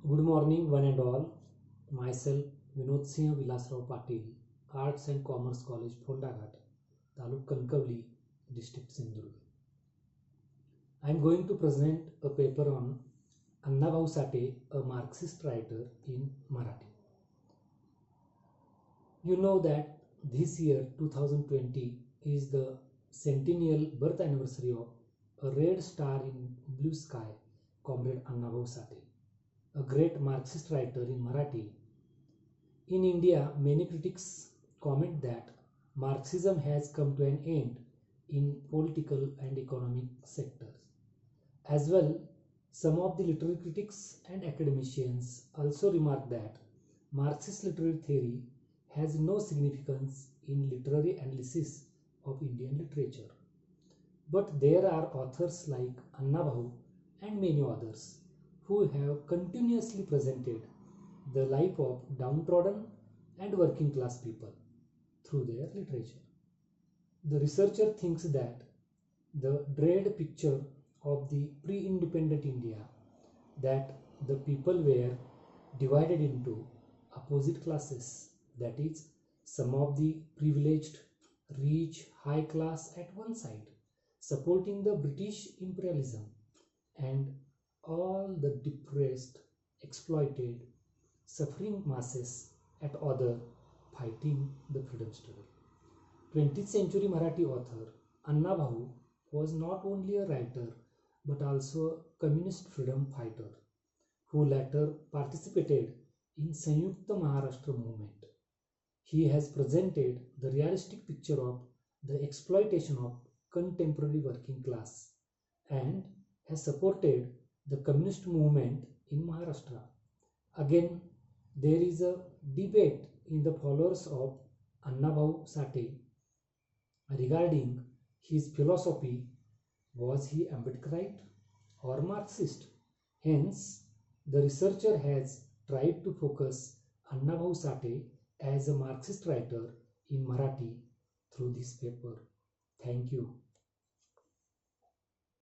Good morning, one and all. Myself, Vinod Singh Vilasrao Patil, Arts and Commerce College, Phondaghat, Taluk Kankavli, District Sindhurg. I am going to present a paper on Annabhau Sate, a Marxist writer in Marathi. You know that this year, 2020, is the centennial birth anniversary of a red star in blue sky, Comrade Annabhau Sate, a great Marxist writer in Marathi. In India, many critics comment that Marxism has come to an end in political and economic sectors. As well, some of the literary critics and academicians also remark that Marxist literary theory has no significance in literary analysis of Indian literature. But there are authors like Annabhau and many others who have continuously presented the life of downtrodden and working class people through their literature. The researcher thinks that the dread picture of the pre-independent India, that the people were divided into opposite classes, that is, some of the privileged, rich, high class at one side, supporting the British imperialism, and all the depressed, exploited, suffering masses at other fighting the freedom struggle. 20th century Marathi author Annabhau was not only a writer but also a communist freedom fighter who later participated in Sanyukta Maharashtra movement. He has presented the realistic picture of the exploitation of contemporary working class and has supported the communist movement in Maharashtra. Again, there is a debate in the followers of Annabhau Sate regarding his philosophy. Was he Ambedkarite or Marxist? Hence, the researcher has tried to focus Annabhau Sate as a Marxist writer in Marathi through this paper. Thank you.